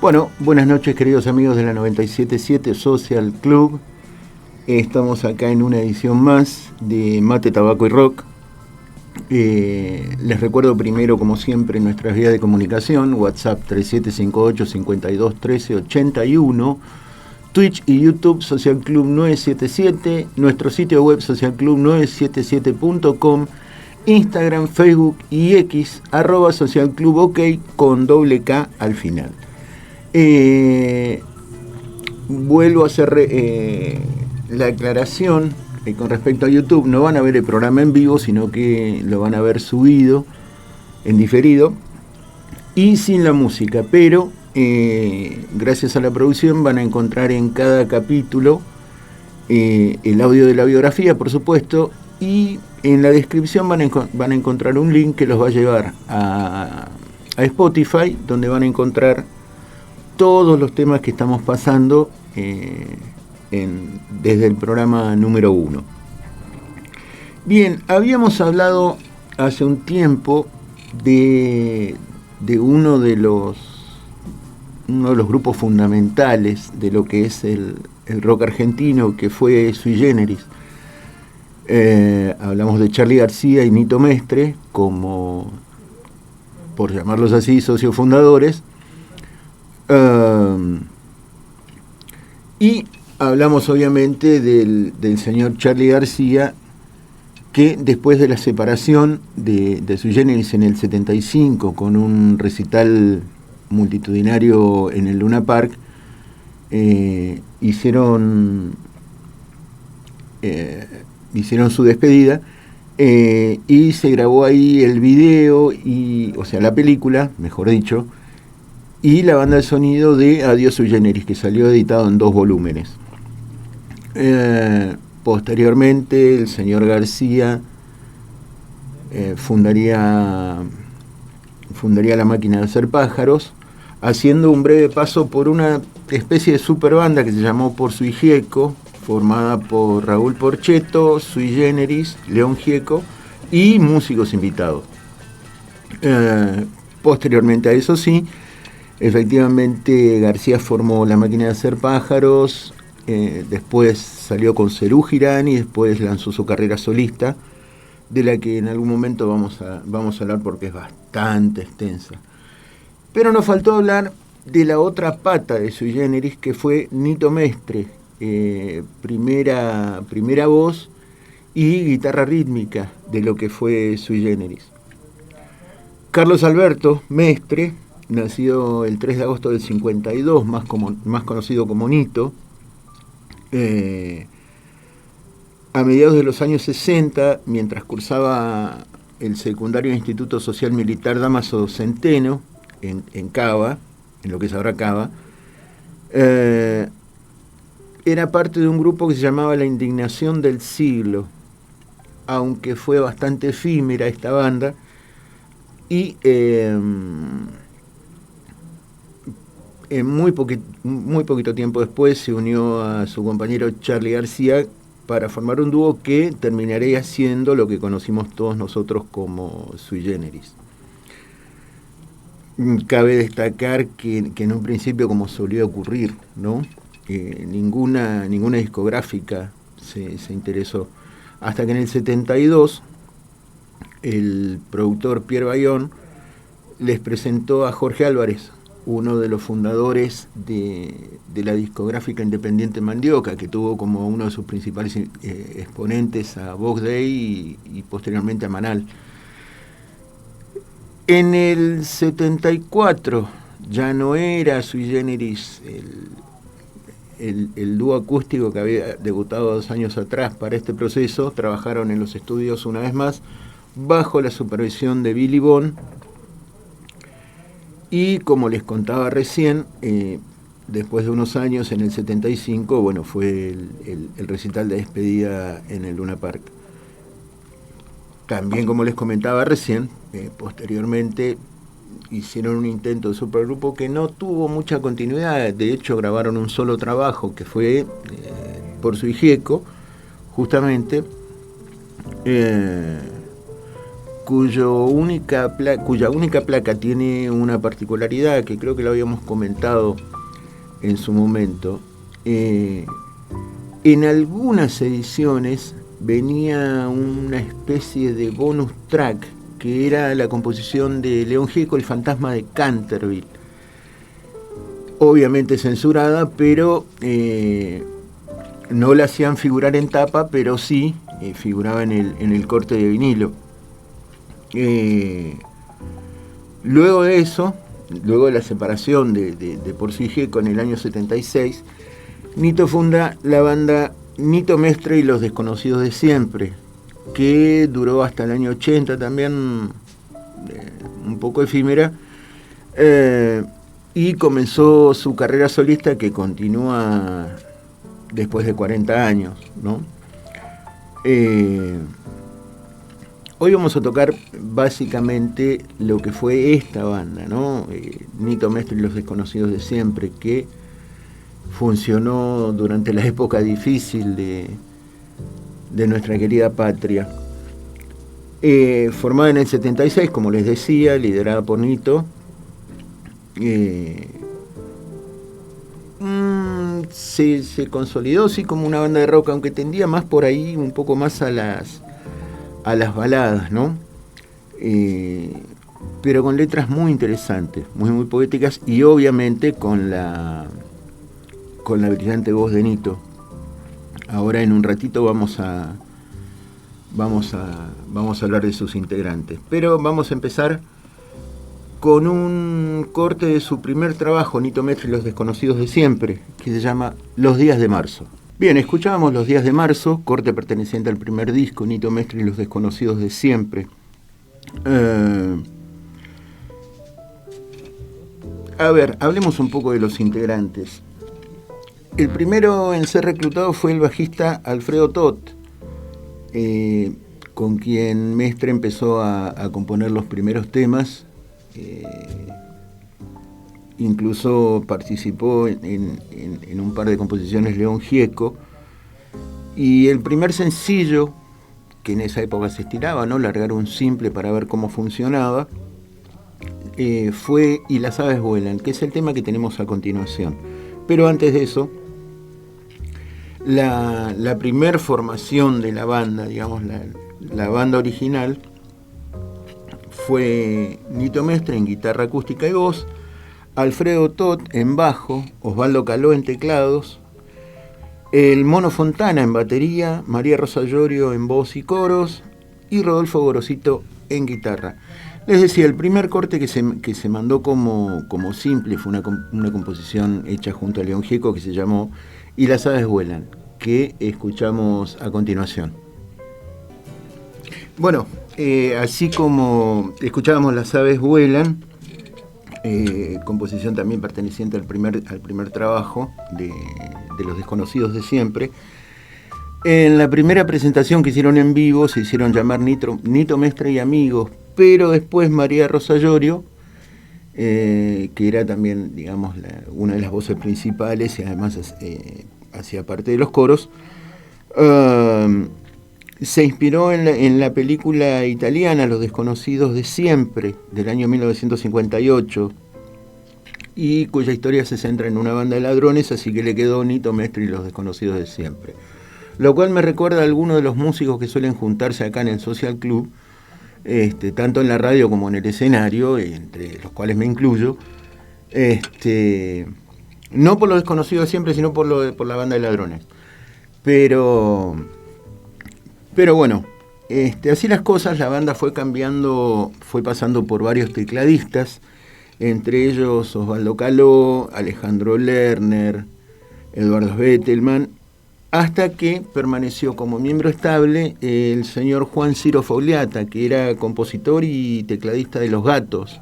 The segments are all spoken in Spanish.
Bueno, buenas noches queridos amigos de la 97.7 Social Club. Estamos acá en una edición más de Mate, Tabaco y Rock. Les recuerdo primero, como siempre, nuestras vías de comunicación: WhatsApp 3758-521381, Twitch y YouTube Social Club 977, nuestro sitio web socialclub977.com, Instagram, Facebook y X @socialclubok con doble K al final. Vuelvo a hacer la aclaración con respecto a YouTube. No van a ver el programa en vivo, sino que lo van a ver subido en diferido y sin la música, pero gracias a la producción van a encontrar en cada capítulo el audio de la biografía, por supuesto, y en la descripción van a encontrar un link que los va a llevar a Spotify, donde van a encontrar todos los temas que estamos pasando desde el programa número 1. Bien, habíamos hablado hace un tiempo de uno de los grupos fundamentales de lo que es el rock argentino, que fue Sui Generis. Hablamos de Charly García y Nito Mestre como, por llamarlos así, socios fundadores. Y hablamos obviamente del señor Charly García, que después de la separación de Sui Generis en el 75, con un recital multitudinario en el Luna Park, hicieron su despedida, y se grabó ahí el video, o sea, la película, mejor dicho, y la banda de sonido de Adiós Sui Generis, que salió editado en 2 volúmenes. Posteriormente, el señor García fundaría La Máquina de Hacer Pájaros, haciendo un breve paso por una especie de superbanda que se llamó Por Sui Gieco, formada por Raúl Porchetto, Sui Generis, León Gieco y músicos invitados. Posteriormente a eso, sí, efectivamente, García formó La Máquina de Hacer Pájaros, después salió con Serú Girán y después lanzó su carrera solista, de la que en algún momento vamos a hablar porque es bastante extensa. Pero nos faltó hablar de la otra pata de Sui Generis, que fue Nito Mestre, primera voz y guitarra rítmica de lo que fue Sui Generis. Carlos Alberto Mestre, nacido el 3 de agosto del 52, más conocido como Nito, a mediados de los años 60, mientras cursaba el secundario Instituto Social Militar Dámaso Centeno, en Cava, en lo que es ahora Cava, era parte de un grupo que se llamaba La Indignación del Siglo, aunque fue bastante efímera esta banda, y en muy poquito tiempo después se unió a su compañero Charly García para formar un dúo que terminaría siendo lo que conocimos todos nosotros como Sui Generis. Cabe destacar que en un principio, como solía ocurrir, ¿no? Ninguna discográfica se interesó, hasta que en el 72 el productor Pierre Bayón les presentó a Jorge Álvarez, uno de los fundadores de la discográfica independiente Mandioca, que tuvo como uno de sus principales exponentes a Vox Day y posteriormente a Manal. En el 74 ya no era Sui Generis el dúo acústico que había debutado 2 años atrás para este proceso. Trabajaron en los estudios una vez más bajo la supervisión de Billy Bond, y como les contaba recién, después de unos años, en el 75, bueno, fue el recital de despedida en el Luna Park. También, como les comentaba recién, posteriormente hicieron un intento de supergrupo que no tuvo mucha continuidad. De hecho, grabaron un solo trabajo, que fue Por Sui Gieco, justamente, cuya única placa tiene una particularidad que creo que lo habíamos comentado en su momento. En algunas ediciones venía una especie de bonus track que era la composición de León Gieco, El fantasma de Canterville. Obviamente censurada, pero no la hacían figurar en tapa, pero sí figuraba en el corte de vinilo. Luego de eso, luego de la separación de Porcio y Gieco en el año 76, Nito funda la banda Nito Mestre y los Desconocidos de Siempre, que duró hasta el año 80 también, un poco efímera, y comenzó su carrera solista que continúa después de 40 años, ¿no? Hoy vamos a tocar básicamente lo que fue esta banda, ¿no? Nito Mestre y los Desconocidos de Siempre, que funcionó durante la época difícil de nuestra querida patria. Formada en el 76, como les decía, liderada por Nito. Se consolidó sí como una banda de rock, aunque tendía más por ahí, un poco más a las baladas, ¿no? Pero con letras muy interesantes, muy poéticas, y obviamente con la brillante voz de Nito. Ahora en un ratito vamos a hablar de sus integrantes, pero vamos a empezar con un corte de su primer trabajo, Nito Mestre y los Desconocidos de Siempre, que se llama Los Días de Marzo. Bien, escuchábamos Los Días de Marzo, corte perteneciente al primer disco, Nito Mestre y los Desconocidos de Siempre. A ver, hablemos un poco de los integrantes. El primero en ser reclutado fue el bajista Alfredo Tot, con quien Mestre empezó a componer los primeros temas. Incluso participó en un par de composiciones León Gieco, y el primer sencillo, que en esa época se estiraba, ¿no?, largar un simple para ver cómo funcionaba, fue Y las aves vuelan, que es el tema que tenemos a continuación. Pero antes de eso, la primer formación de la banda, digamos la banda original, fue Nito Mestre en guitarra acústica y voz, Alfredo Tot en bajo, Osvaldo Caló en teclados, el Mono Fontana en batería, María Rosa Llorio en voz y coros, y Rodolfo Gorosito en guitarra. Les decía, el primer corte que se mandó como simple fue una composición hecha junto a León Gieco que se llamó Y las aves vuelan, que escuchamos a continuación. Bueno, así como escuchábamos Las aves vuelan, composición también perteneciente al primer trabajo de los Desconocidos de Siempre. En la primera presentación que hicieron en vivo se hicieron llamar Nito Mestre y Amigos, pero después María Rosa Llorio, que era también, digamos, una de las voces principales y además hacía parte de los coros, se inspiró en la película italiana Los Desconocidos de Siempre, del año 1958, y cuya historia se centra en una banda de ladrones, así que le quedó Nito Mestre y los Desconocidos de Siempre. Lo cual me recuerda a algunos de los músicos que suelen juntarse acá en el Social Club, tanto en la radio como en el escenario, entre los cuales me incluyo, no por los Desconocidos de Siempre, sino por la banda de ladrones. Pero bueno, así las cosas, la banda fue cambiando, fue pasando por varios tecladistas, entre ellos Osvaldo Caló, Alejandro Lerner, Eduardo Bettelman, hasta que permaneció como miembro estable el señor Juan Ciro Fogliata, que era compositor y tecladista de Los Gatos,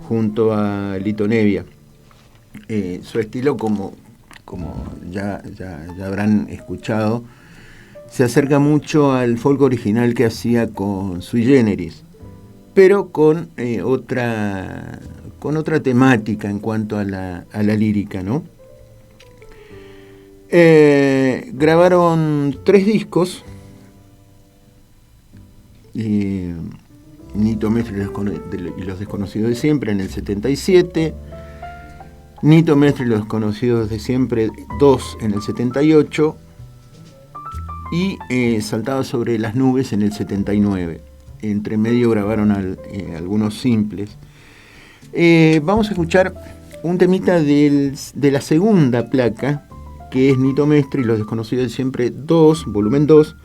junto a Lito Nevia. Su estilo, como ya habrán escuchado, se acerca mucho al folk original que hacía con Sui Generis, pero con otra temática en cuanto a la lírica, ¿no? Grabaron 3 discos, Nito Mestre y los desconocidos de siempre en el 77, Nito Mestre y los desconocidos de siempre 2 en el 78 y Saltaba sobre las nubes en el 79. Entre medio grabaron algunos simples. Vamos a escuchar un temita de la segunda placa, que es Nito Mestre y los desconocidos de siempre 2, volumen 2,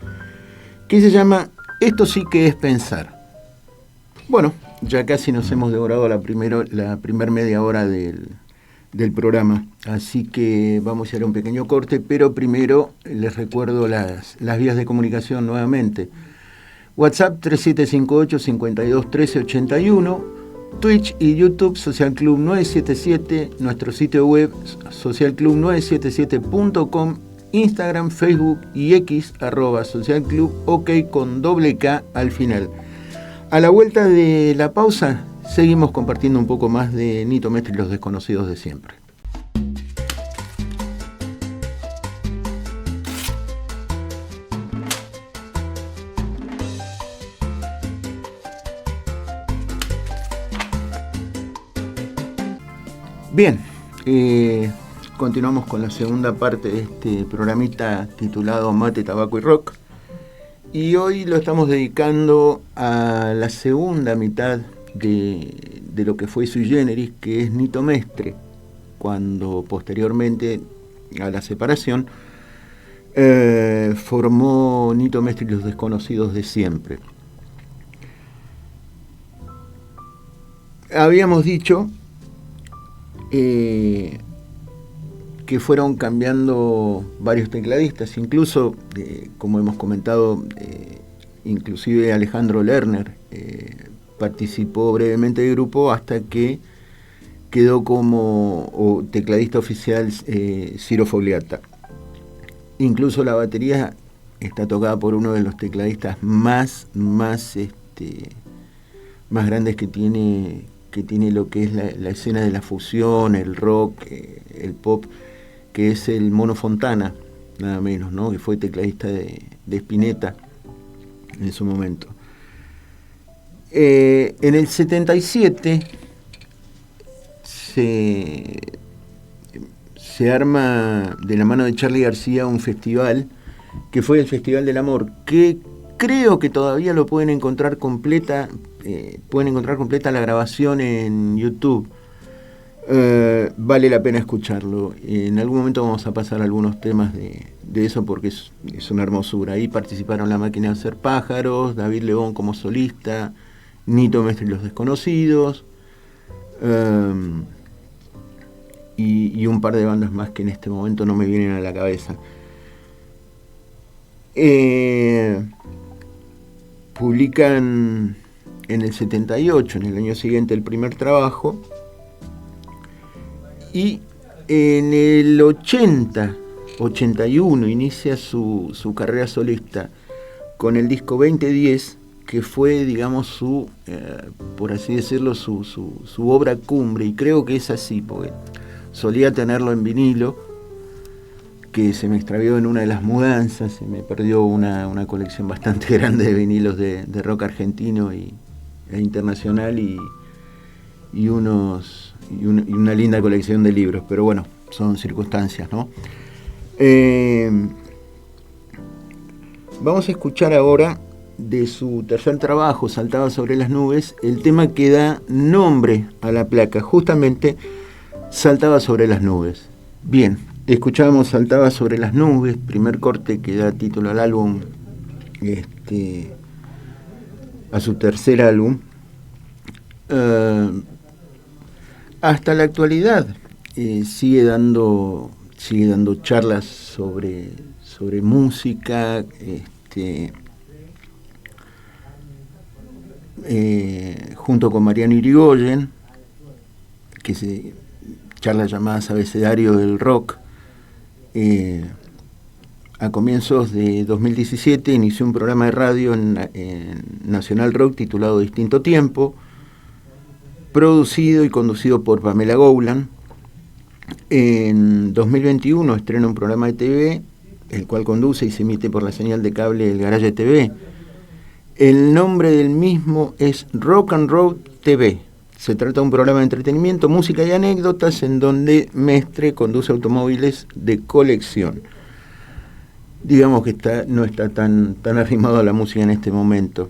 que se llama Esto sí que es pensar. Bueno, ya casi nos hemos devorado la primer media hora del programa, así que vamos a ir a un pequeño corte, pero primero les recuerdo las vías de comunicación nuevamente. WhatsApp 3758-521381, Twitch y YouTube Social Club 977, nuestro sitio web socialclub977.com, Instagram, Facebook y X @socialclub, ok con $K al final. A la vuelta de la pausa seguimos compartiendo un poco más de Nito Mestre y los desconocidos de siempre. Bien, continuamos con la segunda parte de este programita titulado Mate, Tabaco y Rock. Y hoy lo estamos dedicando a la segunda mitad de lo que fue Sui Generis, que es Nito Mestre, cuando posteriormente a la separación formó Nito Mestre y los desconocidos de siempre. Habíamos dicho que fueron cambiando varios tecladistas, incluso, como hemos comentado, inclusive Alejandro Lerner participó brevemente del grupo hasta que quedó como tecladista oficial Ciro Fogliatta. Incluso la batería está tocada por uno de los tecladistas más grandes que tiene lo que es la escena de la fusión, el rock, el pop, que es el Mono Fontana, nada menos, ¿no? Que fue tecladista de Spinetta en su momento. En el 77 se arma de la mano de Charly García un festival, que fue el Festival del Amor, que creo que todavía lo pueden encontrar completa la grabación en YouTube. Vale la pena escucharlo. En algún momento vamos a pasar algunos temas de eso porque es una hermosura. Ahí participaron La Máquina de Hacer Pájaros, David Lebón como solista, Nito Mestre y los desconocidos, y un par de bandas más que en este momento no me vienen a la cabeza. Publican en el 78, en el año siguiente, el primer trabajo, y en el 81 inicia su carrera solista con el disco 2010, que fue, digamos, por así decirlo, su obra cumbre, y creo que es así, porque solía tenerlo en vinilo, que se me extravió en una de las mudanzas, se me perdió una colección bastante grande de vinilos de rock argentino e internacional, y una linda colección de libros, pero bueno, son circunstancias, ¿no? Vamos a escuchar ahora de su tercer trabajo, Saltaba sobre las nubes, el tema que da nombre a la placa, justamente Saltaba sobre las nubes. Bien, escuchábamos Saltaba sobre las nubes, primer corte que da título al álbum, a su tercer álbum. Hasta la actualidad sigue dando charlas sobre música, junto con Mariano Irigoyen, charlas llamadas Abecedario del Rock. A comienzos de 2017 inició un programa de radio en Nacional Rock titulado Distinto Tiempo, producido y conducido por Pamela Gowland. En 2021 estrena un programa de TV, el cual conduce y se emite por la señal de cable El Garaje TV. El nombre del mismo es Rock and Roll TV. Se trata de un programa de entretenimiento, música y anécdotas en donde Mestre conduce automóviles de colección. Digamos que no está tan arrimado a la música en este momento.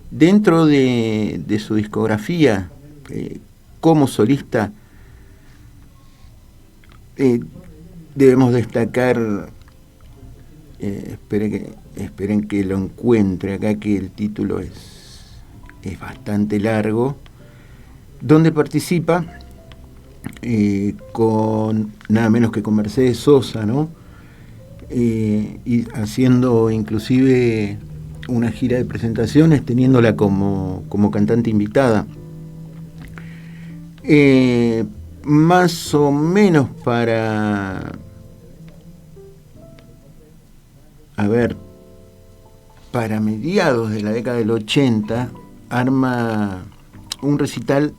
Dentro de su discografía como solista, debemos destacar, esperen que lo encuentre acá, que el título es bastante largo, donde participa con nada menos que con Mercedes Sosa, ¿no? Y haciendo inclusive una gira de presentaciones, teniéndola como cantante invitada. Más o menos para mediados de la década del 80, arma un recital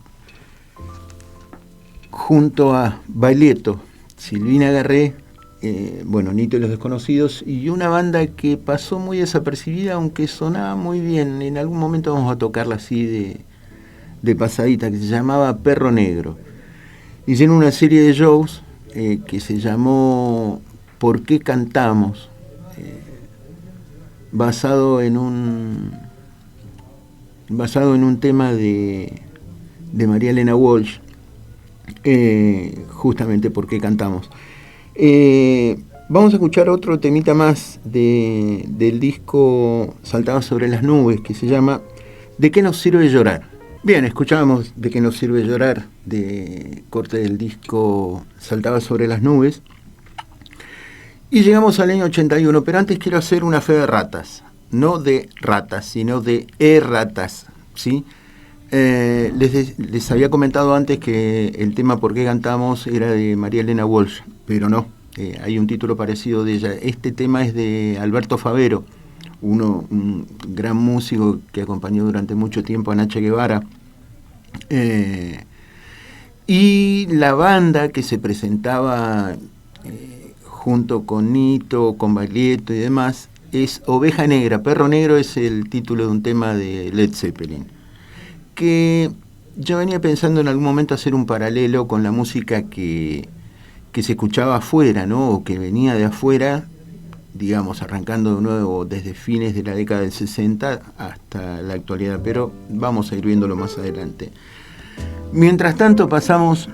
junto a Baglietto, Silvina Garré, Nito y los Desconocidos, y una banda que pasó muy desapercibida, aunque sonaba muy bien. En algún momento vamos a tocarla así de pasadita, que se llamaba Perro Negro. Hicieron una serie de shows que se llamó ¿Por qué cantamos?, basado en un tema de María Elena Walsh, justamente ¿Por qué cantamos? Vamos a escuchar otro temita más del disco Saltaba sobre las nubes, que se llama ¿De qué nos sirve llorar? Bien, escuchábamos ¿De qué nos sirve llorar?, de corte del disco Saltaba sobre las nubes. Y llegamos al año 81, pero antes quiero hacer una fe de ratas. No de ratas, sino de erratas, ¿sí? Les había comentado antes que el tema ¿Por qué cantamos?, era de María Elena Walsh, pero no, hay un título parecido de ella. Este tema es de Alberto Favero, un gran músico que acompañó durante mucho tiempo a Nacha Guevara. Y la banda que se presentaba junto con Nito, con Baglietto y demás, es Oveja Negra. Perro Negro es el título de un tema de Led Zeppelin, que yo venía pensando en algún momento hacer un paralelo con la música que se escuchaba afuera, ¿no?, o que venía de afuera, digamos, arrancando de nuevo desde fines de la década del 60 hasta la actualidad, pero vamos a ir viéndolo más adelante. Mientras tanto pasamos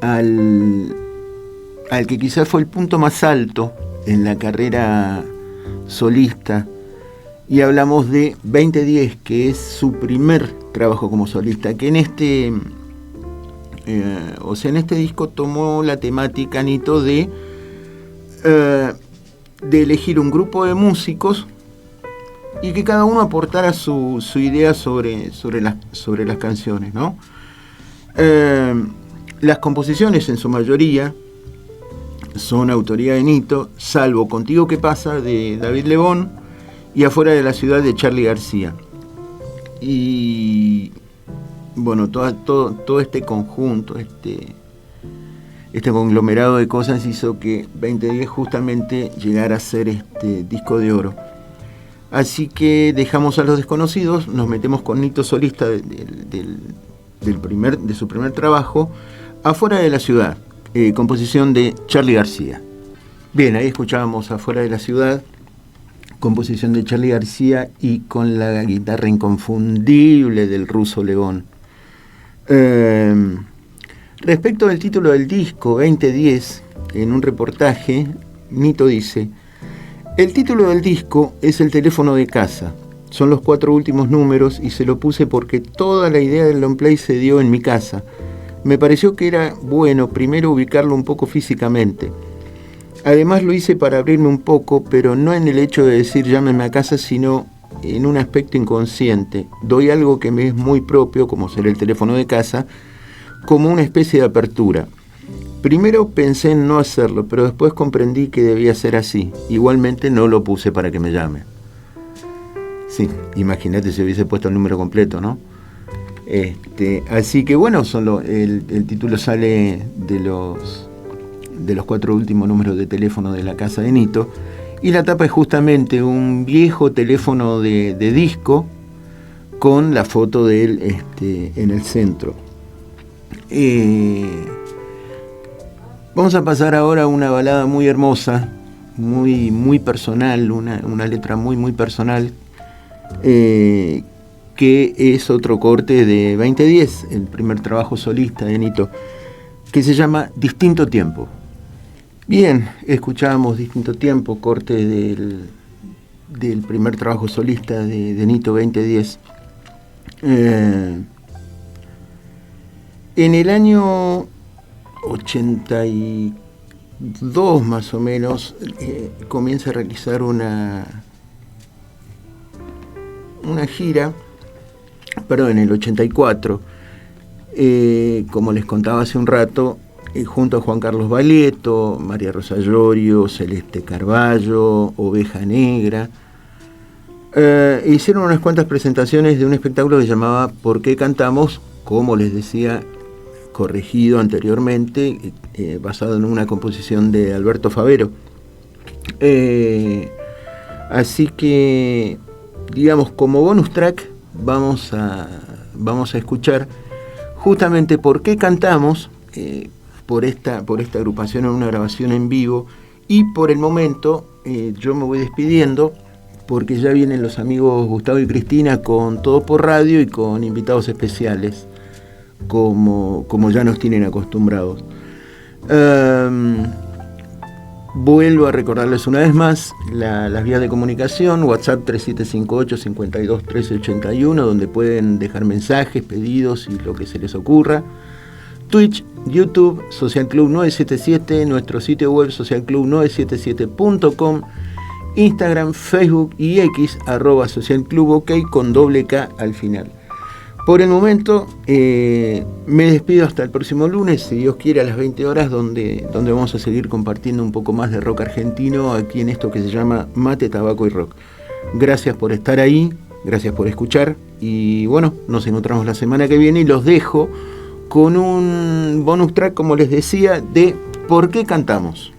al que quizás fue el punto más alto en la carrera solista, y hablamos de 2010, que es su primer trabajo como solista, que en este disco tomó la temática, Nito, de elegir un grupo de músicos y que cada uno aportara su idea sobre las canciones, ¿no? Las composiciones en su mayoría son autoría de Nito, salvo Contigo qué pasa, de David Lebón, y Afuera de la ciudad, de Charly García. Y bueno, todo este conjunto, este conglomerado de cosas hizo que 2010 justamente llegara a ser este disco de oro. Así que dejamos a Los Desconocidos, nos metemos con Nito solista de su primer trabajo, Afuera de la ciudad, composición de Charly García. Bien, ahí escuchábamos Afuera de la ciudad, composición de Charly García, y con la guitarra inconfundible del Ruso Lebón. Respecto del título del disco, 2010, en un reportaje, Nito dice: el título del disco es El teléfono de casa. Son los 4 últimos números y se lo puse porque toda la idea del long play se dio en mi casa. Me pareció que era bueno primero ubicarlo un poco físicamente. Además lo hice para abrirme un poco, pero no en el hecho de decir llámeme a casa, sino en un aspecto inconsciente. Doy algo que me es muy propio, como ser el teléfono de casa, como una especie de apertura. Primero pensé en no hacerlo, pero después comprendí que debía ser así. Igualmente no lo puse para que me llame. Sí, imagínate si hubiese puesto el número completo, ¿no? Así que bueno, el título sale de los 4 últimos números de teléfono de la casa de Nito, Y la tapa es justamente un viejo teléfono de disco con la foto de él en el centro. Vamos a pasar ahora a una balada muy hermosa, muy, muy personal, una letra muy, muy personal, que es otro corte de 2010, el primer trabajo solista de Nito, que se llama Distinto Tiempo. Bien, escuchábamos Distinto Tiempo, corte del primer trabajo solista de Nito 2010. En el año 82 más o menos comienza a realizar una gira, perdón, en el 84, como les contaba hace un rato, junto a Juan Carlos Baglietto, María Rosa Llorio, Celeste Carballo, Oveja Negra. Hicieron unas cuantas presentaciones de un espectáculo que se llamaba ¿Por qué cantamos?, como les decía, corregido anteriormente, basado en una composición de Alberto Favero. Así que, digamos, como bonus track vamos a escuchar justamente ¿Por qué cantamos?, por esta agrupación en una grabación en vivo. Y por el momento yo me voy despidiendo, porque ya vienen los amigos Gustavo y Cristina con Todo por Radio y con invitados especiales, como ya nos tienen acostumbrados. Vuelvo a recordarles una vez más las vías de comunicación: WhatsApp 3758-521381, donde pueden dejar mensajes, pedidos y lo que se les ocurra. Twitch, YouTube, Social Club 977, nuestro sitio web socialclub977.com, Instagram, Facebook y X, @socialclubok con ~K al final. Por el momento me despido hasta el próximo lunes, si Dios quiere, a las 20 horas, donde vamos a seguir compartiendo un poco más de rock argentino aquí en esto que se llama Mate, Tabaco y Rock. Gracias por estar ahí, gracias por escuchar, y bueno, nos encontramos la semana que viene y los dejo con un bonus track, como les decía, de ¿Por qué cantamos?